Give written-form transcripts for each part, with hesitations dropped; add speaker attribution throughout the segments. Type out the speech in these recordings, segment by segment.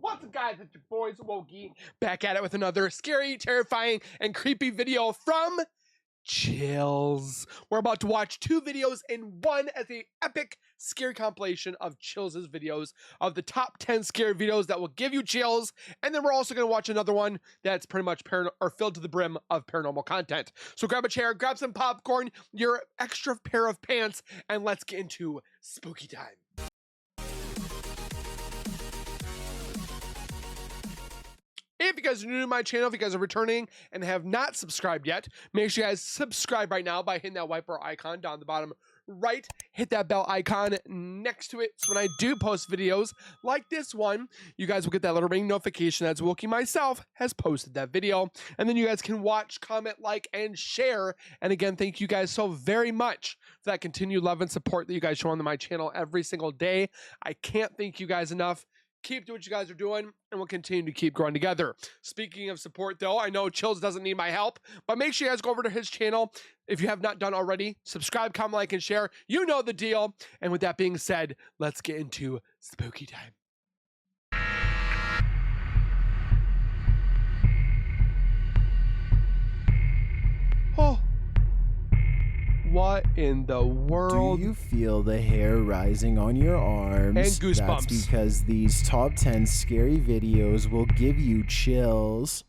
Speaker 1: What's up, guys? It's your boy Zowoki, back at it with another scary, terrifying, and creepy video from Chills. We're about to watch two videos in one as a epic scary compilation of Chills' videos of the top 10 scary videos that will give you chills, and then we're also going to watch another one that's pretty much filled to the brim of paranormal content. So grab a chair, grab some popcorn, your extra pair of pants, and let's get into spooky time. If you guys are new to my channel, if you guys are returning and have not subscribed yet, make sure you guys subscribe right now by hitting that white bar icon down the bottom right. Hit that bell icon next to it, so when I do post videos like this one, you guys will get that little ring notification that Zowoki myself has posted that video. And then you guys can watch, comment, like, and share. And again, thank you guys so very much for that continued love and support that you guys show on my channel every single day. I can't thank you guys enough. Keep doing what you guys are doing, and we'll continue to keep growing together. Speaking of support, though, I know Chills doesn't need my help, but make sure you guys go over to his channel. If you have not done already, subscribe, comment, like, and share. You know the deal. And with that being said, let's get into spooky time. Oh. What in the world?
Speaker 2: Do you feel the hair rising on your arms?
Speaker 1: And goosebumps.
Speaker 2: That's because these top 10 scary videos will give you chills.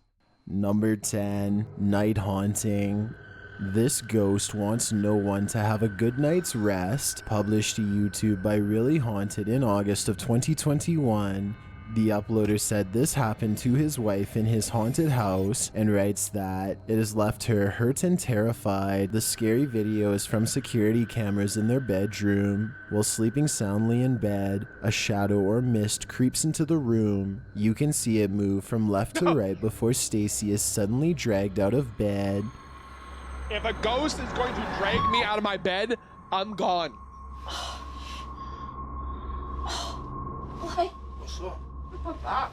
Speaker 2: Number 10, Night Haunting. This ghost wants no one to have a good night's rest. Published to YouTube by Really Haunted in August of 2021. The uploader said this happened to his wife in his haunted house and writes that it has left her hurt and terrified. The scary video is from security cameras in their bedroom. While sleeping soundly in bed, a shadow or mist creeps into the room. You can see it move from left to right before Stacy is suddenly dragged out of bed.
Speaker 1: If a ghost is going to drag me out of my bed, I'm gone.
Speaker 3: Why?
Speaker 1: What's up? My back.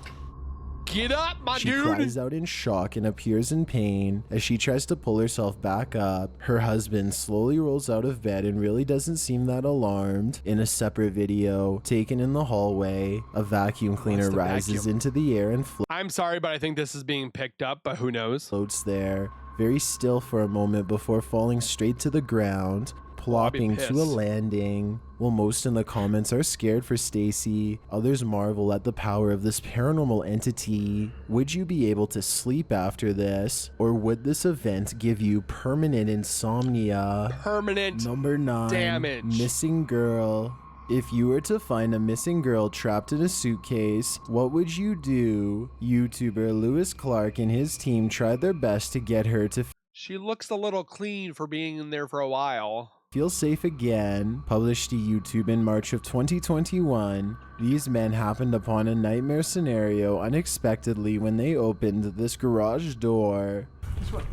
Speaker 1: Get up, my
Speaker 2: She
Speaker 1: dude.
Speaker 2: cries out in shock and appears in pain. As she tries to pull herself back up, her husband slowly rolls out of bed and really doesn't seem that alarmed. In a separate video taken in the hallway, a vacuum cleaner rises into the air and
Speaker 1: I'm sorry, but I think this is being picked up, but who knows?
Speaker 2: floats there, very still for a moment before falling straight to the ground, plopping to a landing. While most in the comments are scared for Stacy, others marvel at the power of this paranormal entity. Would you be able to sleep after this, or would this event give you permanent insomnia?
Speaker 1: Permanent
Speaker 2: Number 9,
Speaker 1: damage.
Speaker 2: Missing Girl. If you were to find a missing girl trapped in a suitcase, what would you do? YouTuber Lewis Clark and his team tried their best to get her to
Speaker 1: She looks a little clean for being in there for a while.
Speaker 2: feel safe again. Published to YouTube in March of 2021, these men happened upon a nightmare scenario unexpectedly when they opened this garage door.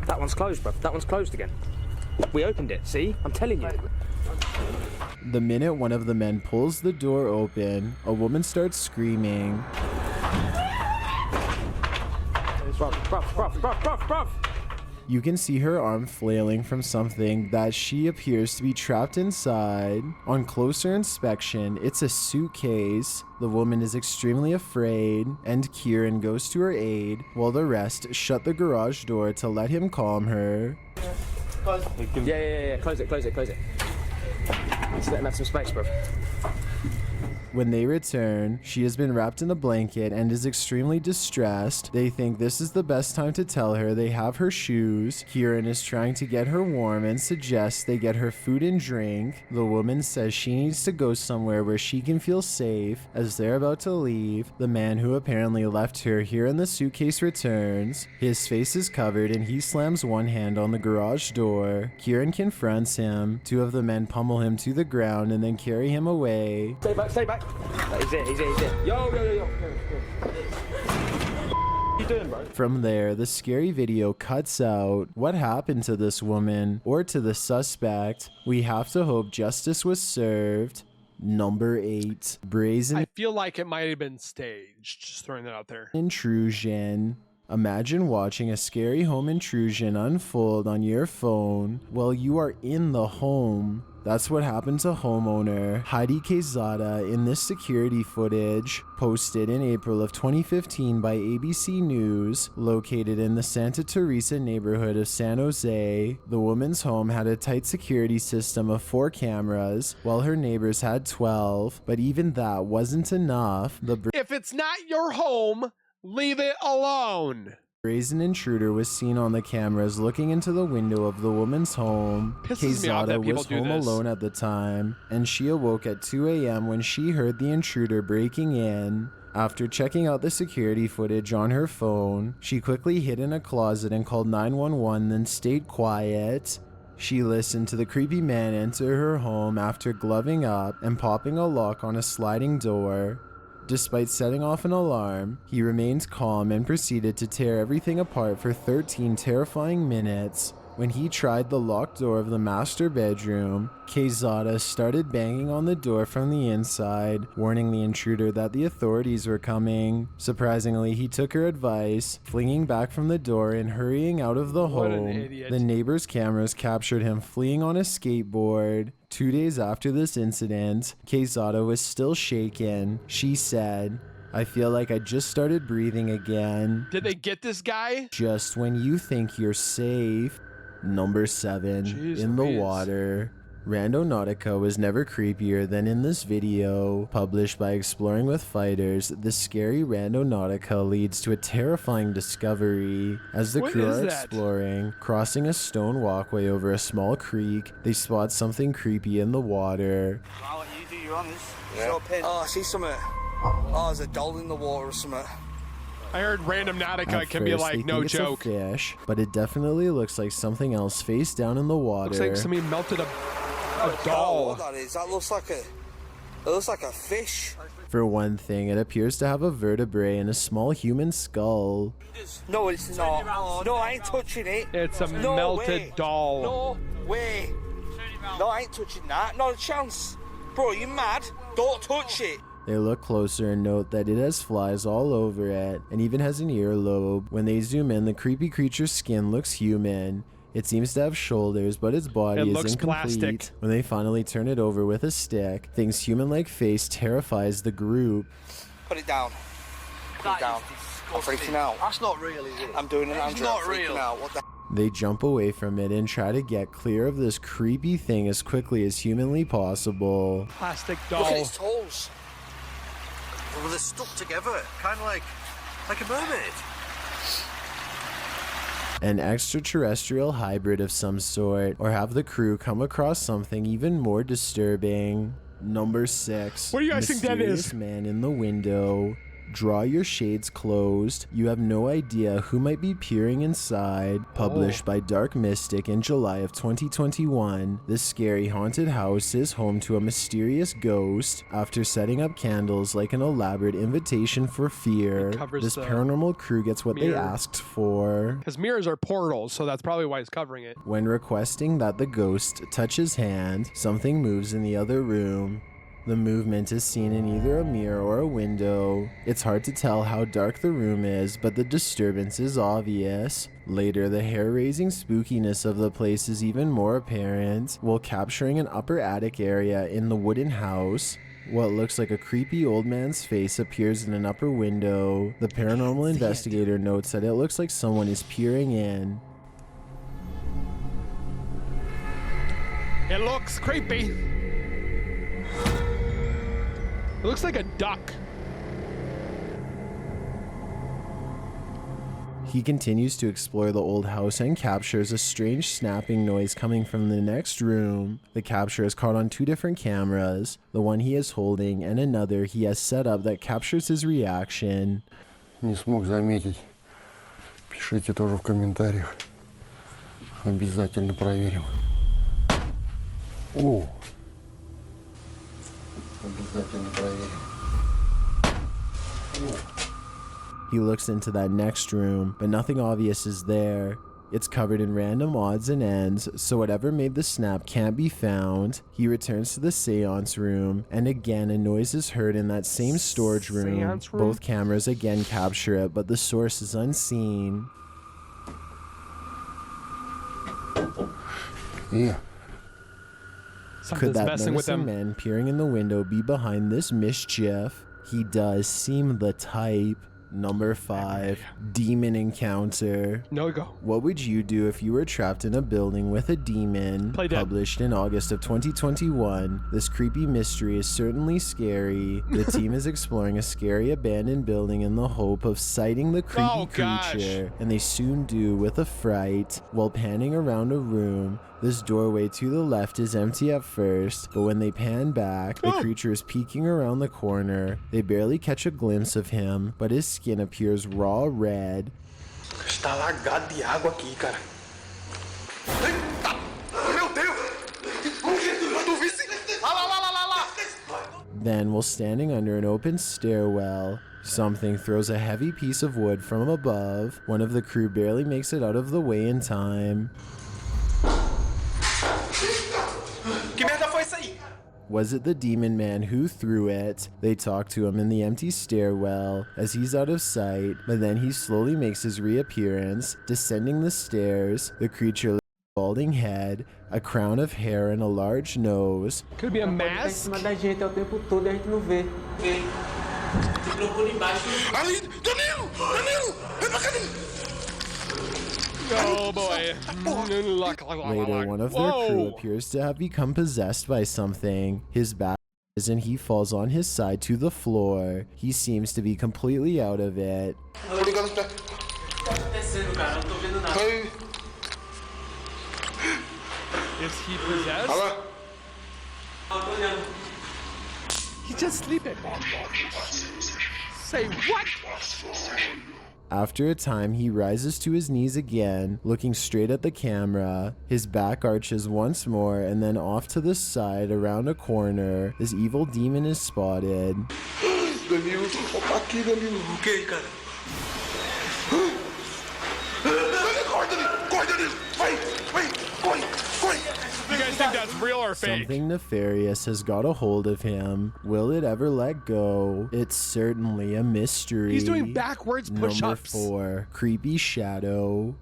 Speaker 4: That one's closed, bruv. That one's closed again. We opened it, see? I'm telling you.
Speaker 2: The minute one of the men pulls the door open, a woman starts screaming.
Speaker 4: Bruv.
Speaker 2: You can see her arm flailing from something that she appears to be trapped inside. On closer inspection, it's a suitcase. The woman is extremely afraid, and Kieran goes to her aid, while the rest shut the garage door to let him calm her.
Speaker 4: Yeah. Close it. Let's let him have some space, bruv.
Speaker 2: When they return, she has been wrapped in a blanket and is extremely distressed. They think this is the best time to tell her they have her shoes. Kieran is trying to get her warm and suggests they get her food and drink. The woman says she needs to go somewhere where she can feel safe. As they're about to leave, the man who apparently left her here in the suitcase returns. His face is covered and he slams one hand on the garage door. Kieran confronts him. Two of the men pummel him to the ground and then carry him away.
Speaker 4: Stay back. He's it. Yo. What you doing, bro?
Speaker 2: From there, the scary video cuts out. What happened to this woman or to the suspect? We have to hope justice was served. Number 8, Brazen
Speaker 1: I feel like it might have been staged. Just throwing that out there.
Speaker 2: Intrusion. Imagine watching a scary home intrusion unfold on your phone while you are in the home. That's what happened to homeowner Heidi Quezada in this security footage posted in April of 2015 by ABC News. Located in the Santa Teresa neighborhood of San Jose, the woman's home had a tight security system of 4 cameras, while her neighbors had 12, but even that wasn't enough.
Speaker 1: If it's not your home, leave it alone.
Speaker 2: Brazen intruder was seen on the cameras looking into the window of the woman's home.
Speaker 1: Pisses me off that
Speaker 2: Quezada
Speaker 1: people
Speaker 2: was
Speaker 1: do
Speaker 2: home
Speaker 1: this.
Speaker 2: alone at the time, and she awoke at 2 a.m. when she heard the intruder breaking in. After checking out the security footage on her phone, she quickly hid in a closet and called 911, then stayed quiet. She listened to the creepy man enter her home after gloving up and popping a lock on a sliding door. Despite setting off an alarm, he remained calm and proceeded to tear everything apart for 13 terrifying minutes. When he tried the locked door of the master bedroom, Quezada started banging on the door from the inside, warning the intruder that the authorities were coming. Surprisingly, he took her advice, flinging back from the door and hurrying out of the
Speaker 1: What an
Speaker 2: home.
Speaker 1: idiot.
Speaker 2: The neighbor's cameras captured him fleeing on a skateboard. 2 days after this incident, Quezada was still shaken. She said, "I feel like I just started breathing again."
Speaker 1: Did they get this guy?
Speaker 2: Just when you think you're safe. Number 7,
Speaker 1: Jeez
Speaker 2: in the
Speaker 1: Louise.
Speaker 2: water. Randonautica was never creepier than in this video. Published by Exploring with Fighters, the scary Randonautica leads to a terrifying discovery. As the
Speaker 1: What
Speaker 2: crew
Speaker 1: is
Speaker 2: are
Speaker 1: that?
Speaker 2: exploring, crossing a stone walkway over a small creek, they spot something creepy in the water.
Speaker 5: I'll let you do your honors. Oh, I see something. Oh, there's a doll in the water or something.
Speaker 1: I heard Random Nautica
Speaker 2: At
Speaker 1: can be
Speaker 2: first,
Speaker 1: like,
Speaker 2: they
Speaker 1: no
Speaker 2: think it's
Speaker 1: joke.
Speaker 2: a fish, but it definitely looks like something else face down in the water.
Speaker 1: Looks like somebody melted a
Speaker 5: Oh,
Speaker 1: doll.
Speaker 5: what that is? That looks like a fish.
Speaker 2: For one thing, it appears to have a vertebrae and a small human skull.
Speaker 5: No, it's not. No, I ain't touching it.
Speaker 1: It's a
Speaker 5: No
Speaker 1: melted
Speaker 5: way.
Speaker 1: doll.
Speaker 5: No way. No, I ain't touching that. Not a chance. Bro, you mad? Don't touch it.
Speaker 2: They look closer and note that it has flies all over it, and even has an earlobe. When they zoom in, the creepy creature's skin looks human. It seems to have shoulders, but its body
Speaker 1: It
Speaker 2: is
Speaker 1: looks
Speaker 2: incomplete.
Speaker 1: plastic.
Speaker 2: When they finally turn it over with a stick, thing's human-like face terrifies the group.
Speaker 5: Put it down. Put it down. I'm freaking out.
Speaker 6: That's not real, is it?
Speaker 5: I'm doing it, Andrew.
Speaker 6: It's not
Speaker 5: I'm freaking
Speaker 6: real.
Speaker 5: out. What the
Speaker 2: They jump away from it and try to get clear of this creepy thing as quickly as humanly possible.
Speaker 1: Plastic
Speaker 5: Look at
Speaker 1: doll.
Speaker 5: his toes.
Speaker 6: Well, they're stuck together, kind of like a mermaid.
Speaker 2: An extraterrestrial hybrid of some sort, or have the crew come across something even more disturbing. Number 6.
Speaker 1: What do you guys think that is?
Speaker 2: Mysterious man in the window. Draw your shades closed. You have no idea who might be peering inside. Published by Dark Mystic in July of 2021, this scary haunted house is home to a mysterious ghost. After setting up candles like an elaborate invitation for fear,
Speaker 1: It covers
Speaker 2: this
Speaker 1: the
Speaker 2: paranormal crew gets what they
Speaker 1: mirror.
Speaker 2: asked for.
Speaker 1: Because mirrors are portals, so that's probably why he's covering it.
Speaker 2: When requesting that the ghost touch his hand, something moves in the other room. The movement is seen in either a mirror or a window. It's hard to tell how dark the room is, but the disturbance is obvious. Later, the hair-raising spookiness of the place is even more apparent, while capturing an upper attic area in the wooden house. What looks like a creepy old man's face appears in an upper window. The paranormal investigator notes that it looks like someone is peering in.
Speaker 1: It looks creepy. It looks like a duck.
Speaker 2: He continues to explore the old house and captures a strange snapping noise coming from the next room. The capture is caught on 2 different cameras, the one he is holding and another he has set up that captures his reaction.
Speaker 7: Не смог заметить. Пишите тоже в комментариях. Обязательно проверим. О! Обязательно проверим.
Speaker 2: He looks into that next room, but nothing obvious is there. It's covered in random odds and ends, so whatever made the snap can't be found. He returns to the seance room, and again a noise is heard in that same storage room.
Speaker 1: Seance room?
Speaker 2: Both cameras again capture it, but the source is unseen.
Speaker 7: И
Speaker 2: Could that
Speaker 1: messing with
Speaker 2: menacing
Speaker 1: him.
Speaker 2: man peering in the window be behind this mischief? He does seem the type. Number 5, demon encounter.
Speaker 1: No go.
Speaker 2: What would you do if you were trapped in a building with a demon?
Speaker 1: Play dead.
Speaker 2: Published in August of 2021. This creepy mystery is certainly scary. The team is exploring a scary abandoned building in the hope of sighting the creepy creature, and they soon do with a fright. While panning around a room, this doorway to the left is empty at first, but when they pan back, the creature is peeking around the corner. They barely catch a glimpse of him, but his skin appears raw red.
Speaker 8: Está lagado de água aqui, cara. Eita! Meu Deus! Tu visse? Lá!
Speaker 2: Then, while standing under an open stairwell, something throws a heavy piece of wood from above. One of the crew barely makes it out of the way in time.
Speaker 8: Que merda foi isso aí?
Speaker 2: Was it the demon man who threw it? They talk to him in the empty stairwell as he's out of sight, but then he slowly makes his reappearance, descending the stairs. The creature with a balding head, a crown of hair, and a large nose.
Speaker 1: Could be a mask.
Speaker 4: da gente o tempo todo e a gente não vê.
Speaker 8: Ali! Danilo! Vem pra cá, Danilo!
Speaker 1: Oh boy.
Speaker 2: Later, one of their crew appears to have become possessed by something. His back is and he falls on his side to the floor. He seems to be completely out of it.
Speaker 1: Is he possessed? He's just sleeping. Say what?
Speaker 2: After a time, he rises to his knees again, looking straight at the camera. His back arches once more, and then off to the side, around a corner, this evil demon is spotted.
Speaker 8: Danilo, opa aqui, Danilo. O que, cara? Corre, Danilo! Corre!
Speaker 1: You guys think that's real or fake?
Speaker 2: Something nefarious has got a hold of him. Will it ever let go? It's certainly a mystery.
Speaker 1: He's doing backwards push-ups.
Speaker 2: Number 4, creepy shadow.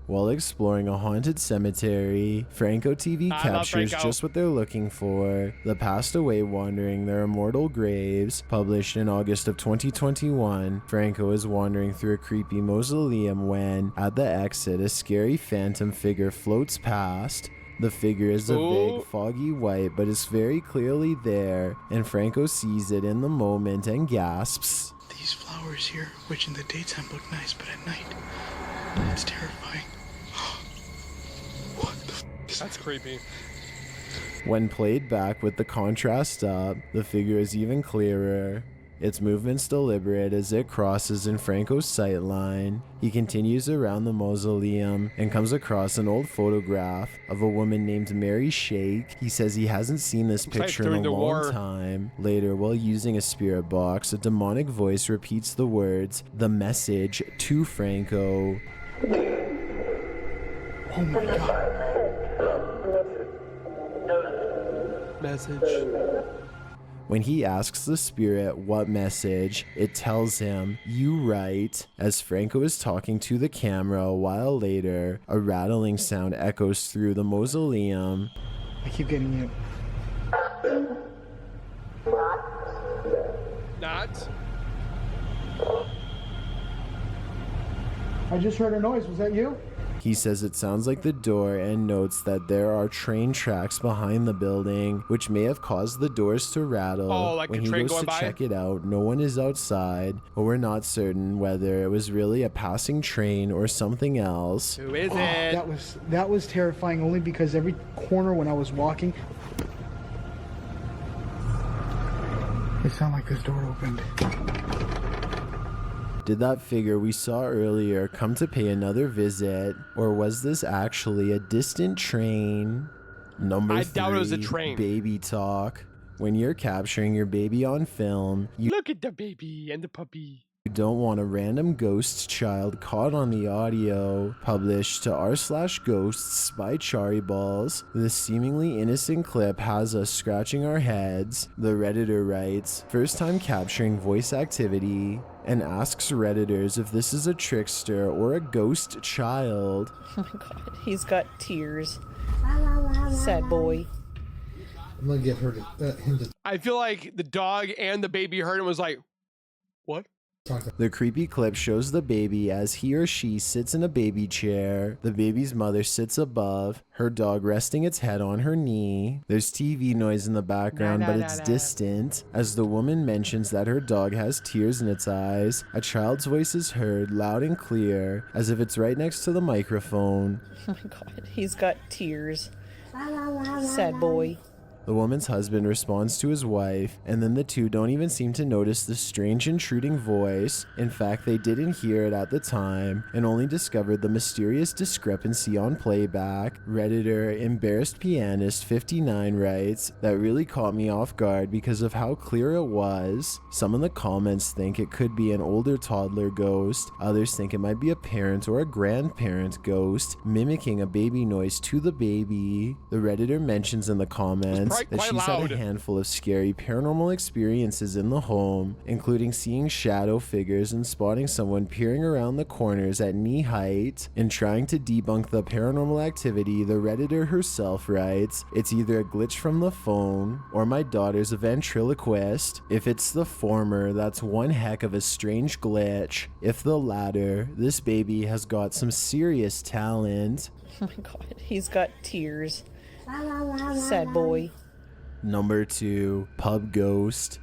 Speaker 2: While exploring a haunted cemetery, Franco TV captures just what they're looking for. The passed away wandering their immortal graves. Published in August of 2021, Franco is wandering through a creepy mausoleum when, at the exit, a scary phantom figure floats past. The figure is a vague, foggy white, but is very clearly there, and Franco sees it in the moment and gasps.
Speaker 9: These flowers here, which in the daytime look nice, but at night, it's terrifying. What the f*** is
Speaker 1: That's creepy.
Speaker 2: When played back with the contrast up, the figure is even clearer. Its movements deliberate as it crosses in Franco's sightline. He continues around the mausoleum and comes across an old photograph of a woman named Mary Shake. He says he hasn't seen this picture in a long time. Later, while using a spirit box, a demonic voice repeats the words, the message, to Franco.
Speaker 9: Oh my god.
Speaker 1: Message.
Speaker 2: When he asks the spirit what message, it tells him, "You write," as Franco is talking to the camera. A while later, a rattling sound echoes through the mausoleum.
Speaker 9: I keep getting you.
Speaker 1: Not.
Speaker 9: I just heard a noise. Was that you?
Speaker 2: He says it sounds like the door and notes that there are train tracks behind the building, which may have caused the doors to rattle.
Speaker 1: Oh, like
Speaker 2: when
Speaker 1: a
Speaker 2: he
Speaker 1: train
Speaker 2: goes
Speaker 1: going
Speaker 2: to
Speaker 1: by?
Speaker 2: check it out, no one is outside, but we're not certain whether it was really a passing train or something else.
Speaker 1: Who is
Speaker 9: Oh,
Speaker 1: it?
Speaker 9: that was terrifying only because every corner when I was walking, it sounded like this door opened.
Speaker 2: Did that figure we saw earlier come to pay another visit, or was this actually a distant train? Number
Speaker 1: I
Speaker 2: 3,
Speaker 1: doubt it was a train.
Speaker 2: Baby talk. When you're capturing your baby on film, you
Speaker 1: Look at the baby and the puppy.
Speaker 2: don't want a random ghost child caught on the audio. Published to r/ghosts by Chari Balls. This seemingly innocent clip has us scratching our heads. The Redditor writes, first time capturing voice activity, and asks Redditors if this is a trickster or a ghost child.
Speaker 10: Oh my god, he's got tears. Sad boy.
Speaker 7: I'm gonna get her to him to
Speaker 1: I feel like the dog and the baby heard and was like, what?
Speaker 7: talk to
Speaker 2: The creepy clip shows the baby as he or she sits in a baby chair. The baby's mother sits above, her dog resting its head on her knee. There's TV noise in the background, but it's distant. As the woman mentions that her dog has tears in its eyes, a child's voice is heard loud and clear, as if it's right next to the microphone.
Speaker 10: Oh my god, he's got tears. Sad boy.
Speaker 2: The woman's husband responds to his wife, and then the two don't even seem to notice the strange intruding voice. In fact, they didn't hear it at the time, and only discovered the mysterious discrepancy on playback. Redditor Embarrassed Pianist 59 writes, "That really caught me off guard because of how clear it was. Some in the comments think it could be an older toddler ghost, others think it might be a parent or a grandparent ghost, mimicking a baby noise to the baby." The Redditor mentions in the comments that she's had a handful of scary paranormal experiences in the home, including seeing shadow figures and spotting someone peering around the corners at knee height. In trying to debunk the paranormal activity, the Redditor herself writes, "It's either a glitch from the phone or my daughter's a ventriloquist. If it's the former, that's one heck of a strange glitch. If the latter, this baby has got some serious talent."
Speaker 10: Oh my god, he's got tears. Sad boy.
Speaker 2: Number 2, Pub Ghost.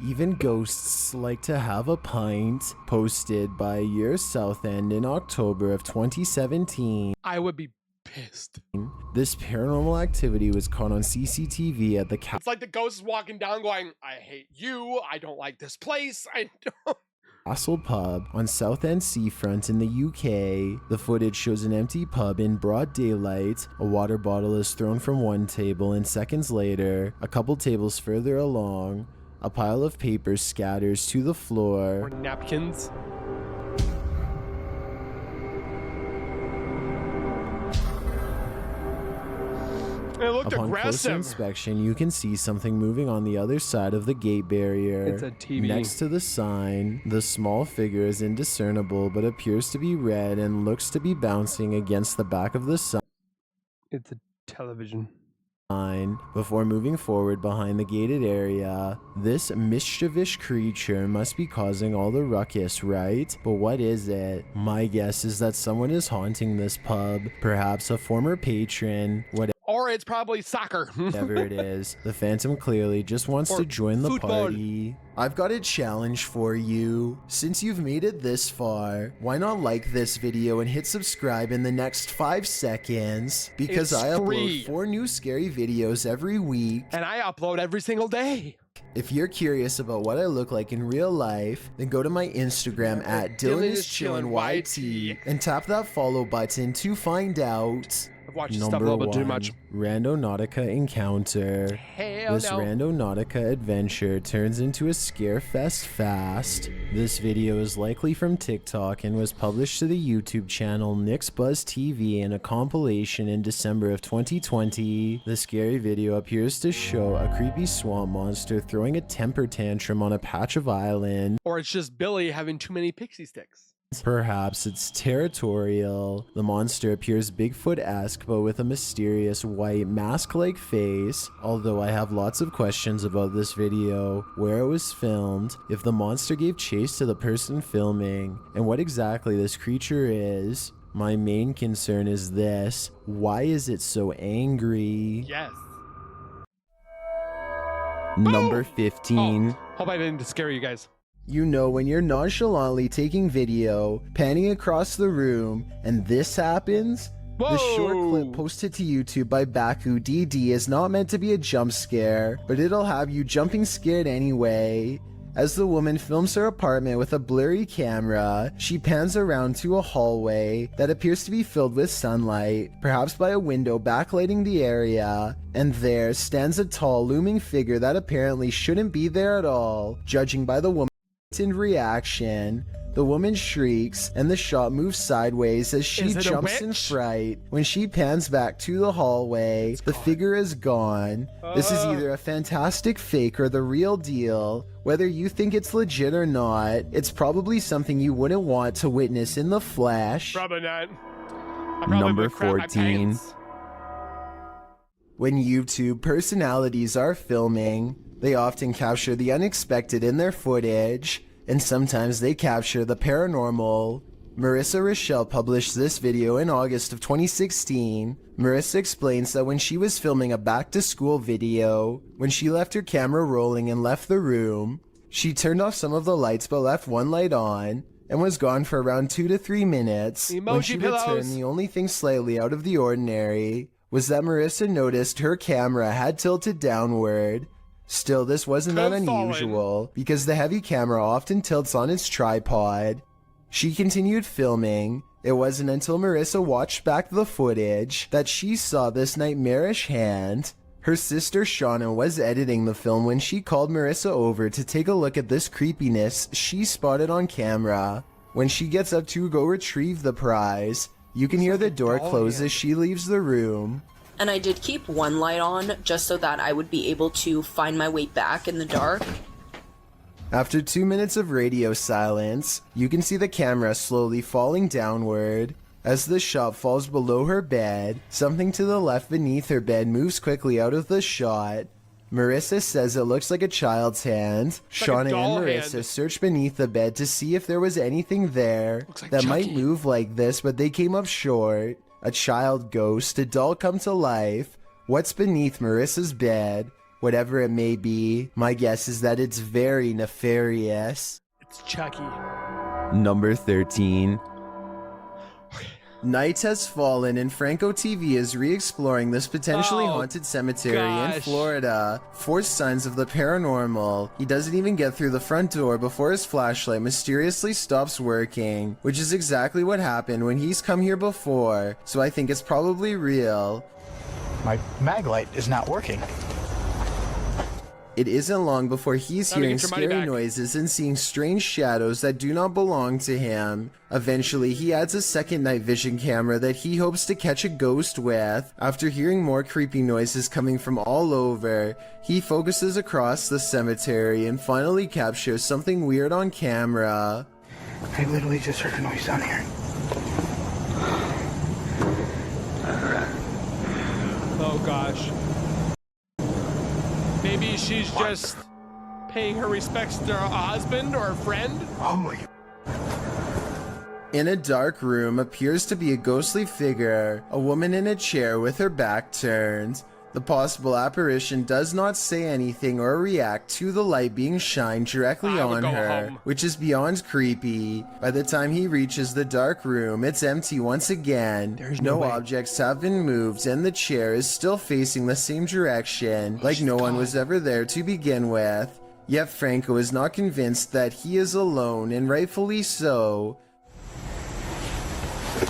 Speaker 2: Even ghosts like to have a pint. Posted by Your Southend in October of 2017.
Speaker 1: I would be pissed.
Speaker 2: This paranormal activity was caught on CCTV at the
Speaker 1: It's like the ghost is walking down going, I hate you, I don't like this place, I don't...
Speaker 2: Castle Pub on Southend Seafront in the UK. The footage shows an empty pub in broad daylight. A water bottle is thrown from one table, and seconds later, a couple tables further along, a pile of papers scatters to the floor.
Speaker 1: Or napkins. It looked
Speaker 2: Upon
Speaker 1: aggressive.
Speaker 2: closer inspection, you can see something moving on the other side of the gate barrier.
Speaker 1: It's a TV.
Speaker 2: Next to the sign, the small figure is indiscernible but appears to be red and looks to be bouncing against the back of the sign.
Speaker 1: It's a television.
Speaker 2: Before moving forward behind the gated area. This mischievous creature must be causing all the ruckus, right? But what is it? My guess is that someone is haunting this pub, perhaps a former patron,
Speaker 1: Or it's probably soccer.
Speaker 2: whatever it is. The Phantom clearly just wants to join the party. I've got a challenge for you. Since you've made it this far, why not like this video and hit subscribe in the next 5 seconds? Because
Speaker 1: It's
Speaker 2: I
Speaker 1: free.
Speaker 2: upload 4 new scary videos every week.
Speaker 1: And I upload every single day.
Speaker 2: If you're curious about what I look like in real life, then go to my Instagram at DylanIsChillinYT and tap that follow button to find out.
Speaker 1: I've watched this stuff a little bit too much.
Speaker 2: Randonautica Encounter.
Speaker 1: Hell
Speaker 2: This
Speaker 1: no.
Speaker 2: Randonautica adventure turns into a scarefest fast. This video is likely from TikTok and was published to the YouTube channel Nick's Buzz TV in a compilation in December of 2020. The scary video appears to show a creepy swamp monster throwing a temper tantrum on a patch of island.
Speaker 1: Or it's just Billy having too many pixie sticks.
Speaker 2: Perhaps it's territorial. The monster appears Bigfoot-esque, but with a mysterious white mask-like face. Although I have lots of questions about this video, where it was filmed, if the monster gave chase to the person filming, and what exactly this creature is. My main concern is this: why is it so angry?
Speaker 1: Yes.
Speaker 2: Number 15.
Speaker 1: Oh, hope I didn't scare you guys.
Speaker 2: You know when you're nonchalantly taking video, panning across the room, and this happens?
Speaker 1: Whoa.
Speaker 2: The short clip posted to YouTube by Baku DD is not meant to be a jump scare, but it'll have you jumping scared anyway. As the woman films her apartment with a blurry camera, she pans around to a hallway that appears to be filled with sunlight, perhaps by a window backlighting the area, and there stands a tall looming figure that apparently shouldn't be there at all, judging by the woman's reaction. The woman shrieks, and the shot moves sideways as she jumps in fright. When she pans back to the hallway, the figure is gone. This is either a fantastic fake or the real deal. Whether you think it's legit or not, it's probably something you wouldn't want to witness in the flesh.
Speaker 1: Probably not. I probably
Speaker 2: Number
Speaker 1: would crap my
Speaker 2: 14.
Speaker 1: pants.
Speaker 2: When YouTube personalities are filming, they often capture the unexpected in their footage, and sometimes they capture the paranormal. Marissa Rochelle published this video in August of 2016. Marissa explains that when she was filming a back-to-school video, when she left her camera rolling and left the room, she turned off some of the lights but left one light on, and was gone for around 2 to 3 minutes. When she returned, the only thing slightly out of the ordinary was that Marissa noticed her camera had tilted downward. Still, this wasn't that unusual, because the heavy camera often tilts on its tripod. She continued filming. It wasn't until Marissa watched back the footage that she saw this nightmarish hand. Her sister Shauna was editing the film when she called Marissa over to take a look at this creepiness she spotted on camera. When she gets up to go retrieve the prize, you can hear the door close as she leaves the room.
Speaker 11: And I did keep one light on just so that I would be able to find my way back in the dark.
Speaker 2: After 2 minutes of radio silence, you can see the camera slowly falling downward. As the shot falls below her bed, something to the left beneath her bed moves quickly out of the shot. Marissa says it looks like a child's hand. Shauna and Marissa searched beneath the bed to see if there was anything there that might move like this, but they came up short. A child ghost, a doll come to life. What's beneath Marissa's bed? Whatever it may be, my guess is that it's very nefarious.
Speaker 1: It's Chucky.
Speaker 2: Number 13. Night has fallen and Franco TV is re-exploring this potentially haunted cemetery in Florida for signs of the paranormal. He doesn't even get through the front door before his flashlight mysteriously stops working, which is exactly what happened when he's come here before, so I think it's probably real.
Speaker 9: My mag light is not working.
Speaker 2: It isn't long before he's hearing scary noises and seeing strange shadows that do not belong to him. Eventually, he adds a second night vision camera that he hopes to catch a ghost with. After hearing more creepy noises coming from all over, he focuses across the cemetery and finally captures something weird on camera.
Speaker 9: I literally just heard a noise down here.
Speaker 1: Oh gosh. Maybe she's just paying her respects to her husband or a friend?
Speaker 9: Holy.
Speaker 2: In a dark room appears to be a ghostly figure, a woman in a chair with her back turned. The possible apparition does not say anything or react to the light being shined directly on her, which is beyond creepy. By the time he reaches the dark room, it's empty once again. There's no objects have been moved and the chair is still facing the same direction, like no one was ever there to begin with. Yet Franco is not convinced that he is alone, and rightfully so.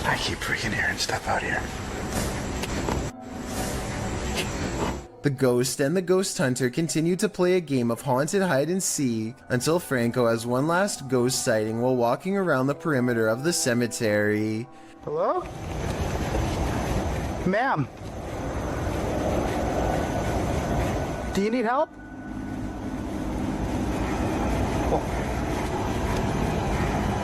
Speaker 9: I keep freaking hearing stuff out here.
Speaker 2: The ghost and the ghost hunter continue to play a game of haunted hide-and-seek until Franco has one last ghost sighting while walking around the perimeter of the cemetery.
Speaker 9: Hello? Ma'am? Do you need help?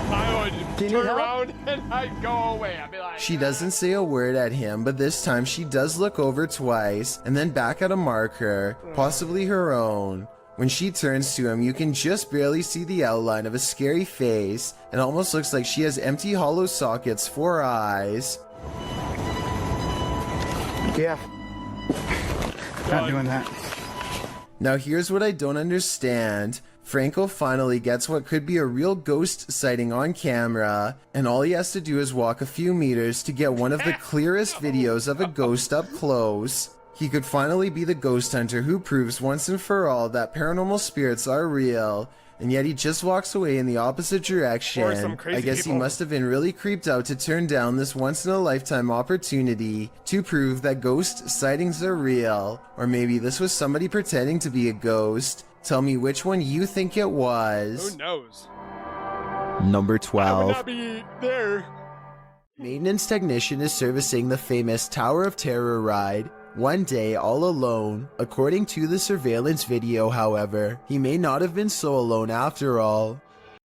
Speaker 1: I would turn around and I'd go away. I'd be like,
Speaker 2: she doesn't say a word at him, but this time she does look over twice and then back at a marker, possibly her own. When she turns to him, you can just barely see the outline of a scary face. It almost looks like she has empty hollow sockets for eyes.
Speaker 9: Yeah. Not doing that.
Speaker 2: Now here's what I don't understand. Franco finally gets what could be a real ghost sighting on camera, and all he has to do is walk a few meters to get one of the clearest videos of a ghost up close. He could finally be the ghost hunter who proves once and for all that paranormal spirits are real, and yet he just walks away in the opposite direction. I guess he must have been really creeped out to turn down this once-in-a-lifetime opportunity to prove that ghost sightings are real. Or maybe this was somebody pretending to be a ghost. Tell me which one you think it was.
Speaker 1: who knows?
Speaker 2: Number
Speaker 1: I would
Speaker 2: 12.
Speaker 1: not be there.
Speaker 2: Maintenance technician is servicing the famous Tower of Terror ride. One day, all alone. According to the surveillance video, however, he may not have been so alone after all.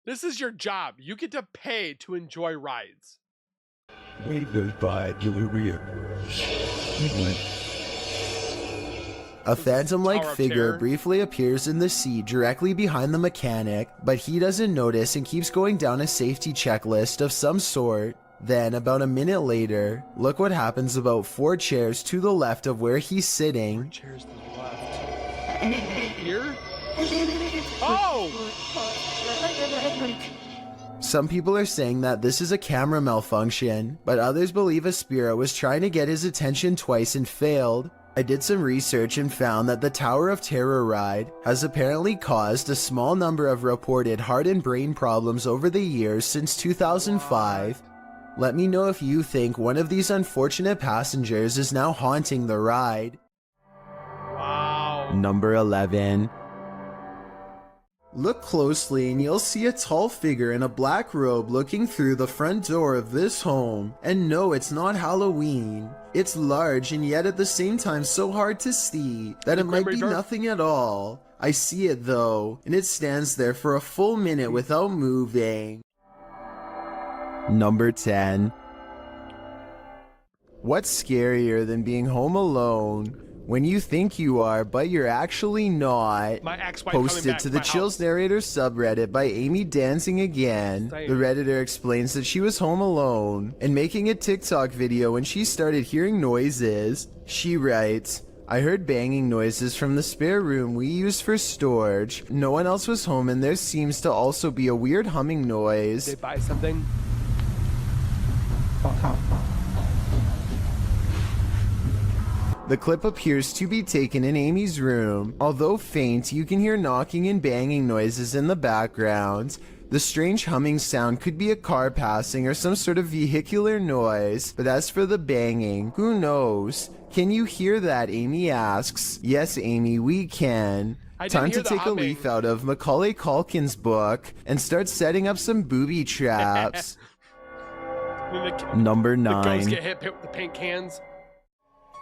Speaker 1: This is your job. You get to pay to enjoy rides.
Speaker 12: Wave goes by, delirium. He went.
Speaker 2: A phantom-like
Speaker 1: Tower of
Speaker 2: figure
Speaker 1: Terror.
Speaker 2: briefly appears in the seat directly behind the mechanic, but he doesn't notice and keeps going down a safety checklist of some sort. Then, about a minute later, look what happens about 4 chairs to the left of where he's sitting.
Speaker 1: Chairs to the left. Here? Oh!
Speaker 2: Some people are saying that this is a camera malfunction, but others believe a spirit was trying to get his attention twice and failed. I did some research and found that the Tower of Terror ride has apparently caused a small number of reported heart and brain problems over the years since 2005. Let me know if you think one of these unfortunate passengers is now haunting the ride.
Speaker 1: Wow.
Speaker 2: Number 11. Look closely and you'll see a tall figure in a black robe looking through the front door of this home. And no, it's not Halloween. It's large and yet at the same time so hard to see that it might be nothing at all. I see it though, and it stands there for a full minute without moving. Number 10. What's scarier than being home alone when you think you are, but you're actually not?
Speaker 1: My ex-wife
Speaker 2: Posted to the Chills Narrator subreddit by Amy Dancing Again.
Speaker 1: Same.
Speaker 2: The Redditor explains that she was home alone and making a TikTok video when she started hearing noises. She writes, I heard banging noises from the spare room we use for storage. No one else was home and there seems to also be a weird humming noise.
Speaker 1: Did they buy something?
Speaker 2: The clip appears to be taken in Amy's room. Although faint, you can hear knocking and banging noises in the background. The strange humming sound could be a car passing or some sort of vehicular noise, but as for the banging, who knows? Can you hear that? Amy asks. Yes, Amy, we can. Time to take a leaf out of Macaulay Culkin's book and start setting up some booby traps. Number 9.
Speaker 1: The ghosts get hit with the paint cans.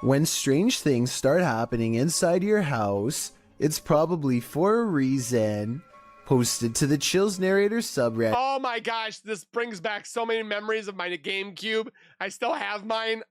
Speaker 2: When strange things start happening inside your house, it's probably for a reason. Posted to the Chills Narrator subreddit.
Speaker 1: Oh my gosh, this brings back so many memories of my GameCube. I still have mine.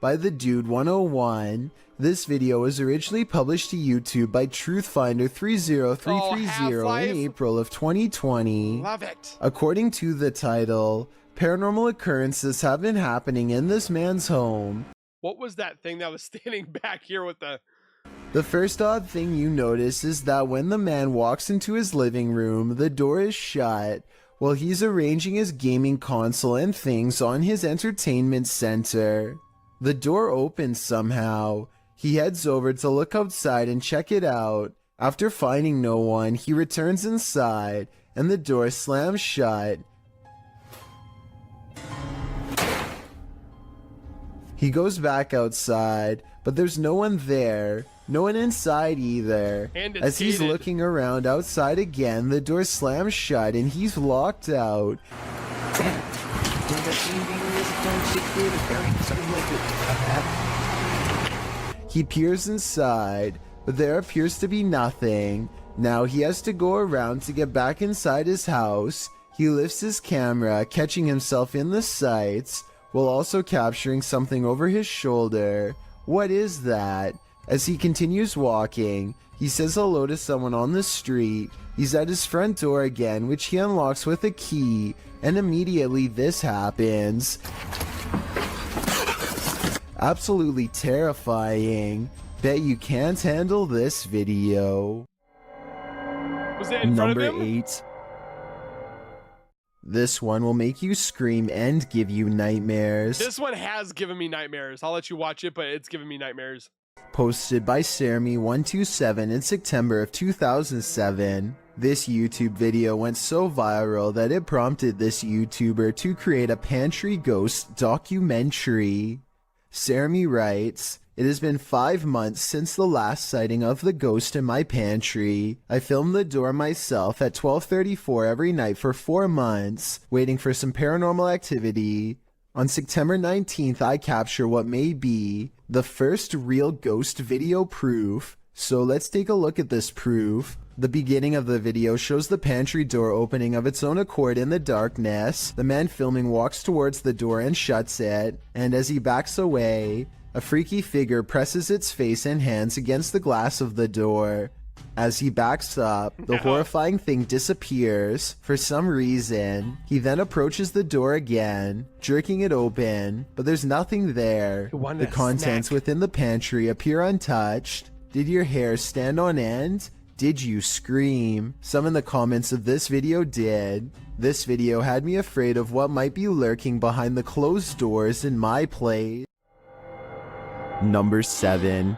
Speaker 2: By the Dude 101. This video was originally published to YouTube by Truthfinder 30330 in April of 2020.
Speaker 1: Love it.
Speaker 2: According to the title, paranormal occurrences have been happening in this man's home.
Speaker 1: What was that thing that was standing back here with the...
Speaker 2: The first odd thing you notice is that when the man walks into his living room, the door is shut while he's arranging his gaming console and things on his entertainment center. The door opens somehow. He heads over to look outside and check it out. After finding no one, he returns inside and the door slams shut. He goes back outside, but there's no one there. No one inside either. As he's looking around outside again, the door slams shut and he's locked out. He peers inside, but there appears to be nothing. Now he has to go around to get back inside his house. He lifts his camera, catching himself in the sights, while also capturing something over his shoulder. What is that? As he continues walking, he says hello to someone on the street. He's at his front door again, which he unlocks with a key, and immediately this happens. Absolutely terrifying. Bet you can't handle this video.
Speaker 1: Was it in front of him?
Speaker 2: Number 8. This one will make you scream and give you nightmares.
Speaker 1: This one has given me nightmares. I'll let you watch it, but it's given me nightmares.
Speaker 2: Posted by Sarmy127 in September of 2007. This YouTube video went so viral that it prompted this YouTuber to create a pantry ghost documentary. Sarmy writes, It has been 5 months since the last sighting of the ghost in my pantry. I filmed the door myself at 12:34 every night for 4 months, waiting for some paranormal activity. On September 19th, I capture what may be the first real ghost video proof. So let's take a look at this proof. The beginning of the video shows the pantry door opening of its own accord in the darkness. The man filming walks towards the door and shuts it, and as he backs away, A freaky figure presses its face and hands against the glass of the door. As he backs up, the horrifying thing disappears for some reason. He then approaches the door again, jerking it open, but there's nothing there. The contents within the pantry appear untouched. Did your hair stand on end? Did you scream? Some in the comments of this video did. This video had me afraid of what might be lurking behind the closed doors in my place. Number 7.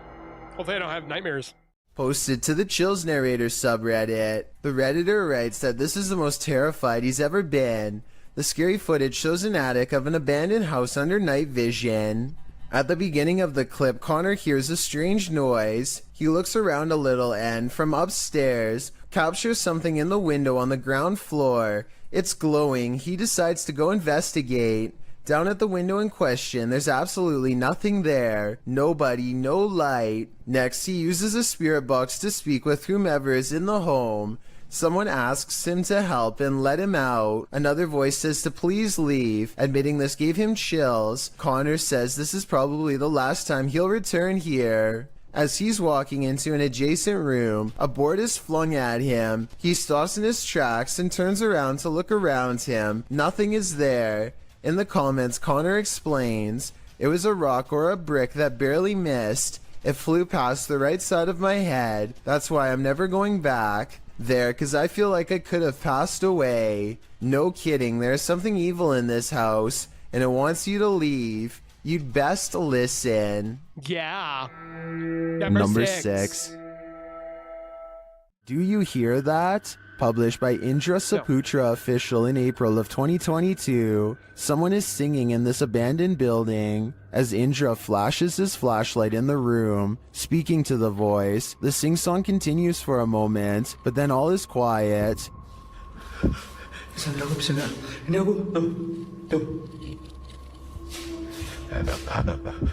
Speaker 1: Hopefully I don't have nightmares.
Speaker 2: Posted to the Chills Narrator subreddit. The Redditor writes that this is the most terrified he's ever been. The scary footage shows an attic of an abandoned house under night vision. At the beginning of the clip, Connor hears a strange noise. He looks around a little and, from upstairs, captures something in the window on the ground floor. It's glowing. He decides to go investigate. Down at the window in question, there's absolutely nothing there. Nobody, no light. Next, he uses a spirit box to speak with whomever is in the home. Someone asks him to help and let him out. Another voice says to please leave. Admitting this gave him chills. Connor says this is probably the last time he'll return here. As he's walking into an adjacent room, a board is flung at him. He stops in his tracks and turns around to look around him. Nothing is there. In the comments, Connor explains, it was a rock or a brick that barely missed. It flew past the right side of my head. That's why I'm never going back there, because I feel like I could have passed away. No kidding, there's something evil in this house, and it wants you to leave. You'd best listen.
Speaker 1: Yeah.
Speaker 2: Number 6. Do you hear that? Published by Indra Saputra Official in April of 2022. Someone is singing in this abandoned building. As Indra flashes his flashlight in the room, speaking to the voice, the sing-song continues for a moment, but then all is quiet.
Speaker 9: Sandra, aku bisa nggak? Ini aku, tuh.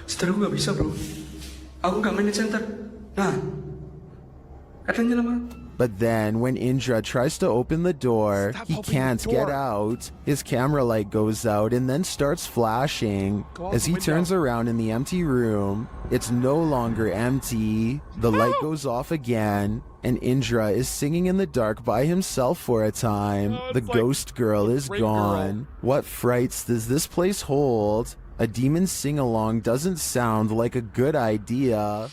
Speaker 9: Setelah aku nggak bisa bro. Aku nggak main di center. Nah, katanya lama.
Speaker 2: But then, when Indra tries to open the door, he can't get out. His camera light goes out and then starts flashing. As he turns around in the empty room, it's no longer empty. The light goes off again, and Indra is singing in the dark by himself for a time. The ghost girl is gone. What frights does this place hold? A demon sing-along doesn't sound like a good idea.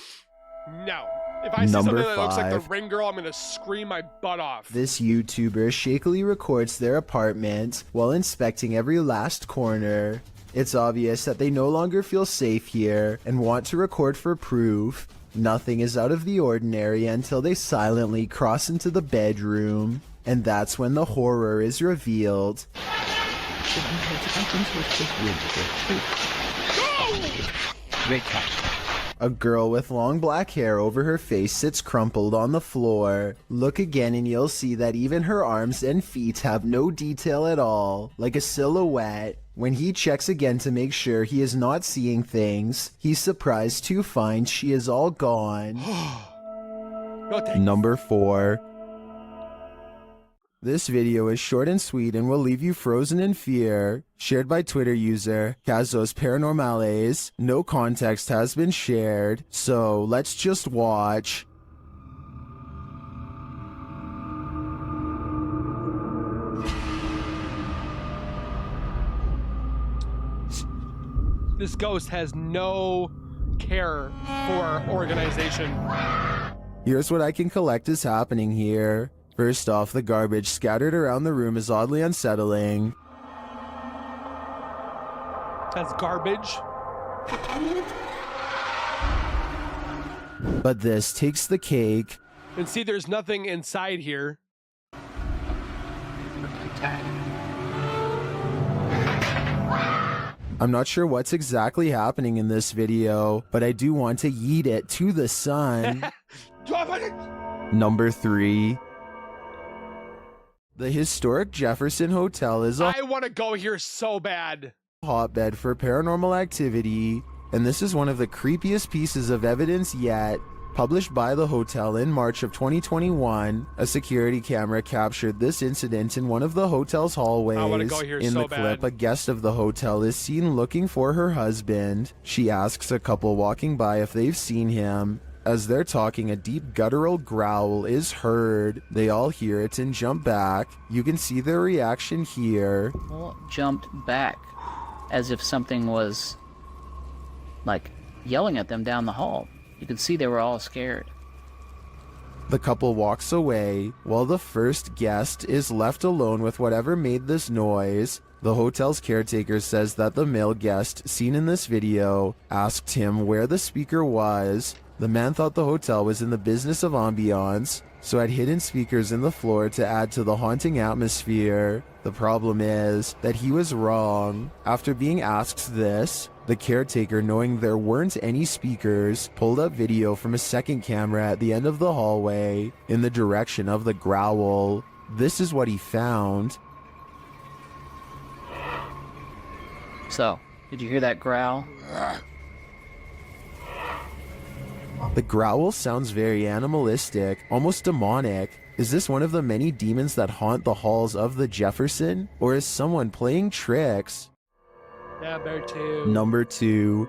Speaker 1: No. If I see something
Speaker 2: Number
Speaker 1: that looks like the
Speaker 2: 5.
Speaker 1: Ring Girl, I'm gonna scream my butt off.
Speaker 2: This YouTuber shakily records their apartment while inspecting every last corner. It's obvious that they no longer feel safe here and want to record for proof. Nothing is out of the ordinary until they silently cross into the bedroom. And that's when the horror is revealed. A girl with long black hair over her face sits crumpled on the floor. Look again and you'll see that even her arms and feet have no detail at all, like a silhouette. When he checks again to make sure he is not seeing things, he's surprised to find she is all gone. Number 4. This video is short and sweet and will leave you frozen in fear. Shared by Twitter user Kazos Paranormales. No context has been shared, so let's just watch.
Speaker 1: This ghost has no care for organization.
Speaker 2: Here's what I can collect is happening here. First off, the garbage scattered around the room is oddly unsettling.
Speaker 1: That's garbage.
Speaker 2: But this takes the cake.
Speaker 1: And see, there's nothing inside here.
Speaker 2: I'm not sure what's exactly happening in this video, but I do want to yeet it to the sun. Number 3. The historic Jefferson Hotel is a
Speaker 1: I want to go here so bad.
Speaker 2: hotbed for paranormal activity, and this is one of the creepiest pieces of evidence yet. Published by the hotel in March of 2021, a security camera captured this incident in one of the hotel's hallways.
Speaker 1: I wanna go here
Speaker 2: in
Speaker 1: so
Speaker 2: the clip,
Speaker 1: bad.
Speaker 2: a guest of the hotel is seen looking for her husband. She asks a couple walking by if they've seen him. As they're talking, a deep guttural growl is heard. They all hear it and jump back. You can see their reaction here.
Speaker 12: Well, jumped back as if something was like yelling at them down the hall. You could see they were all scared.
Speaker 2: The couple walks away while the first guest is left alone with whatever made this noise. The hotel's caretaker says that the male guest seen in this video asked him where the speaker was. The man thought the hotel was in the business of ambiance, so had hidden speakers in the floor to add to the haunting atmosphere. The problem is that he was wrong. After being asked this, the caretaker, knowing there weren't any speakers, pulled up video from a second camera at the end of the hallway in the direction of the growl. This is what he found.
Speaker 12: So, did you hear that growl?
Speaker 2: The growl sounds very animalistic, almost demonic. Is this one of the many demons that haunt the halls of the Jefferson? Or is someone playing tricks? Number 2.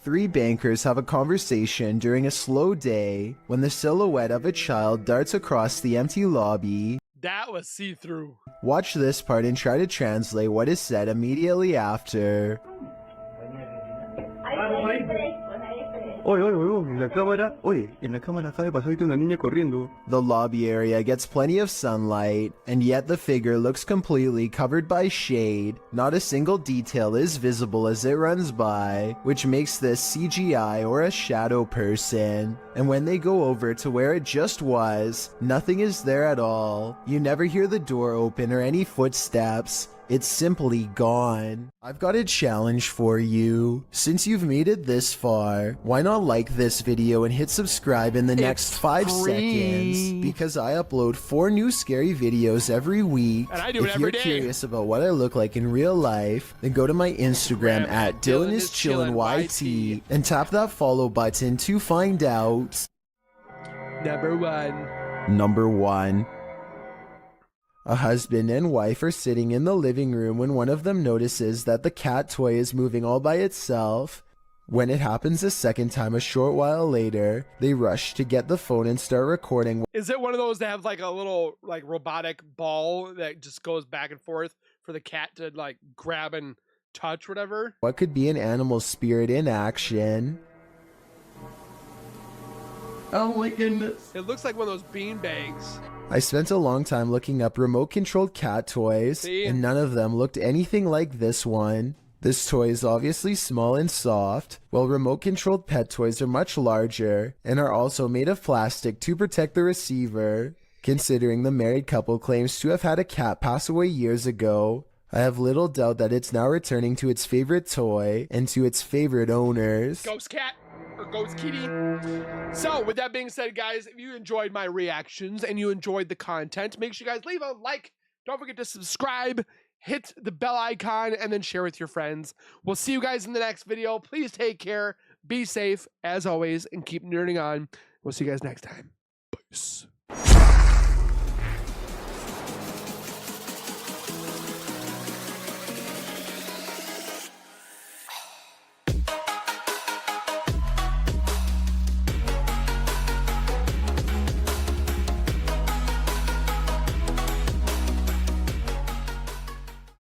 Speaker 2: 3 bankers have a conversation during a slow day when the silhouette of a child darts across the empty lobby.
Speaker 1: That was see-through.
Speaker 2: Watch this part and try to translate what is said immediately after.
Speaker 9: Oye, oye, oye, en la cámara, oye, en la cámara acaba de pasar ahorita una niña corriendo.
Speaker 2: The lobby area gets plenty of sunlight, and yet the figure looks completely covered by shade. Not a single detail is visible as it runs by, which makes this CGI or a shadow person. And when they go over to where it just was, nothing is there at all. You never hear the door open or any footsteps. It's simply gone. I've got a challenge for you. Since you've made it this far, why not like this video and hit subscribe in the next 5 seconds? Because I upload 4 new scary videos every week.
Speaker 1: And I do it
Speaker 2: if
Speaker 1: every
Speaker 2: you're
Speaker 1: day.
Speaker 2: curious about what I look like in real life, then go to my Instagram at DylanIsChillinYT and tap that follow button to find out. Number 1. A husband and wife are sitting in the living room when one of them notices that the cat toy is moving all by itself. When it happens a second time a short while later, they rush to get the phone and start recording.
Speaker 1: Is it one of those that have like a little like robotic ball that just goes back and forth for the cat to like grab and touch whatever?
Speaker 2: What could be an animal spirit in action?
Speaker 9: Oh my goodness.
Speaker 1: It looks like one of those bean bags.
Speaker 2: I spent a long time looking up remote-controlled cat toys, and none of them looked anything like this one. This toy is obviously small and soft, while remote-controlled pet toys are much larger, and are also made of plastic to protect the receiver. Considering the married couple claims to have had a cat pass away years ago, I have little doubt that it's now returning to its favorite toy and to its favorite owners.
Speaker 1: Ghost cat or ghost kitty. So with that being said, guys, if you enjoyed my reactions and you enjoyed the content, make sure you guys leave a like. Don't forget to subscribe, hit the bell icon, and then share with your friends. We'll see you guys in the next video. Please take care, be safe as always, and keep nerding on. We'll see you guys next time. Peace.